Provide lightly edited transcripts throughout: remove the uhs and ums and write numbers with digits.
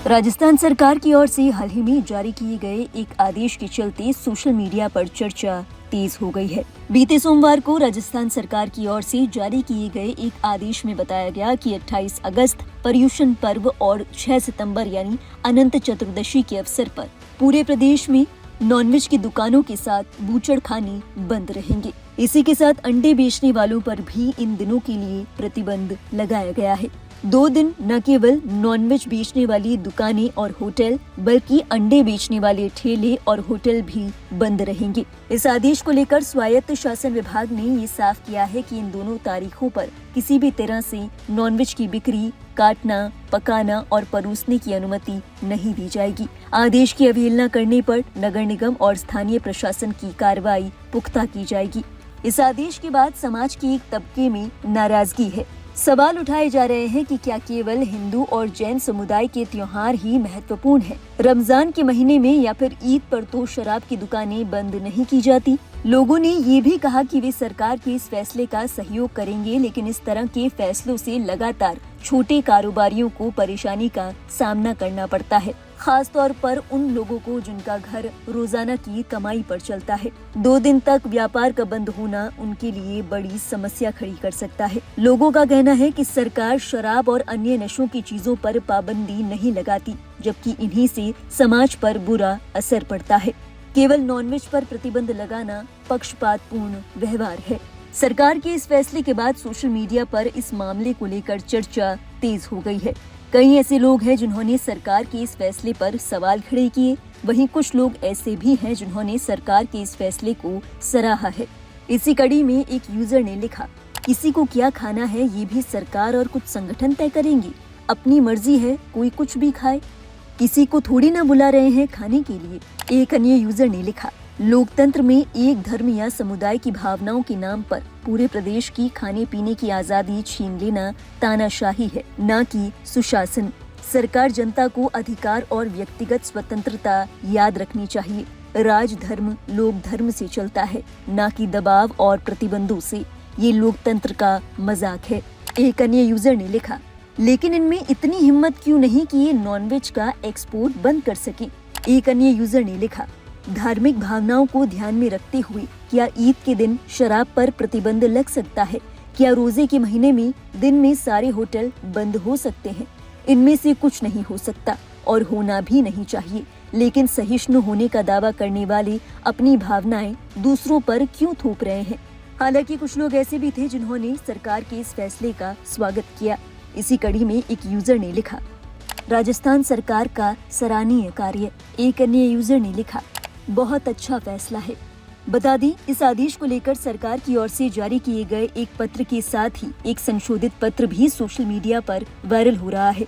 राजस्थान सरकार की ओर से हाल ही में जारी किए गए एक आदेश के चलते सोशल मीडिया पर चर्चा तेज हो गई है। बीते सोमवार को राजस्थान सरकार की ओर से जारी किए गए एक आदेश में बताया गया कि 28 अगस्त पर्युषण पर्व और 6 सितंबर यानी अनंत चतुर्दशी के अवसर पर पूरे प्रदेश में नॉनवेज की दुकानों के साथ बूचड़ खाने बंद रहेंगे। इसी के साथ अंडे बेचने वालों पर भी इन दिनों के लिए प्रतिबंध लगाया गया है। 2 दिन न केवल नॉनवेज बेचने वाली दुकानें और होटल बल्कि अंडे बेचने वाले ठेले और होटल भी बंद रहेंगे। इस आदेश को लेकर स्वायत्त शासन विभाग ने ये साफ किया है कि इन दोनों तारीखों पर किसी भी तरह से नॉनवेज की बिक्री, काटना, पकाना और परोसने की अनुमति नहीं दी जाएगी। आदेश की अवहेलना करने पर नगर निगम और स्थानीय प्रशासन की कार्रवाई पुख्ता की जाएगी। इस आदेश के बाद समाज के एक तबके में नाराजगी है। सवाल उठाए जा रहे हैं कि क्या केवल हिंदू और जैन समुदाय के त्योहार ही महत्वपूर्ण हैं? रमजान के महीने में या फिर ईद पर तो शराब की दुकानें बंद नहीं की जाती। लोगों ने ये भी कहा कि वे सरकार के इस फैसले का सहयोग करेंगे, लेकिन इस तरह के फैसलों से लगातार छोटे कारोबारियों को परेशानी का सामना करना पड़ता है, खास तौर पर उन लोगों को जिनका घर रोजाना की कमाई पर चलता है। 2 दिन तक व्यापार का बंद होना उनके लिए बड़ी समस्या खड़ी कर सकता है। लोगों का कहना है कि सरकार शराब और अन्य नशों की चीजों पर पाबंदी नहीं लगाती, जबकि इन्हीं से समाज पर बुरा असर पड़ता है। केवल नॉनवेज पर प्रतिबंध लगाना पक्षपातपूर्ण व्यवहार है। सरकार के इस फैसले के बाद सोशल मीडिया पर इस मामले को लेकर चर्चा तेज हो गई है। कई ऐसे लोग हैं जिन्होंने सरकार के इस फैसले पर सवाल खड़े किए, वहीं कुछ लोग ऐसे भी हैं जिन्होंने सरकार के इस फैसले को सराहा है। इसी कड़ी में एक यूजर ने लिखा, किसी को क्या खाना है ये भी सरकार और कुछ संगठन तय करेंगी। अपनी मर्जी है, कोई कुछ भी खाए, किसी को थोड़ी ना बुला रहे हैं खाने के लिए। एक अन्य यूजर ने लिखा, लोकतंत्र में एक धर्म या समुदाय की भावनाओं के नाम पर पूरे प्रदेश की खाने पीने की आजादी छीन लेना तानाशाही है, न कि सुशासन। सरकार जनता को अधिकार और व्यक्तिगत स्वतंत्रता याद रखनी चाहिए। राज धर्म लोक धर्म से चलता है, न कि दबाव और प्रतिबंधों से। ये लोकतंत्र का मजाक है। एक अन्य यूजर ने लिखा, लेकिन इनमें इतनी हिम्मत क्यों नहीं कि ये नॉनवेज का एक्सपोर्ट बंद कर सके। एक अन्य यूजर ने लिखा, धार्मिक भावनाओं को ध्यान में रखते हुए क्या ईद के दिन शराब पर प्रतिबंध लग सकता है? क्या रोजे के महीने में दिन में सारे होटल बंद हो सकते हैं? इनमें से कुछ नहीं हो सकता और होना भी नहीं चाहिए। लेकिन सहिष्णु होने का दावा करने वाले अपनी भावनाएं दूसरों पर क्यों थोप रहे हैं? हालांकि कुछ लोग ऐसे भी थे जिन्होंने सरकार के इस फैसले का स्वागत किया। इसी कड़ी में एक यूजर ने लिखा, राजस्थान सरकार का सराहनीय कार्य। एक अन्य यूजर ने लिखा, बहुत अच्छा फैसला है। बता दें, इस आदेश को लेकर सरकार की ओर से जारी किए गए एक पत्र के साथ ही एक संशोधित पत्र भी सोशल मीडिया पर वायरल हो रहा है,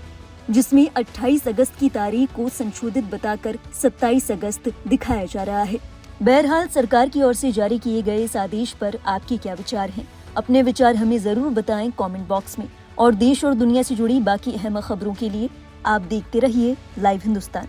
जिसमें 28 अगस्त की तारीख को संशोधित बताकर 27 अगस्त दिखाया जा रहा है। बहरहाल सरकार की ओर से जारी किए गए इस आदेश पर आपके क्या विचार हैं? अपने विचार हमें जरूर बताएं कमेंट बॉक्स में। और देश और दुनिया से जुड़ी बाकी अहम खबरों के लिए आप देखते रहिए लाइव हिंदुस्तान।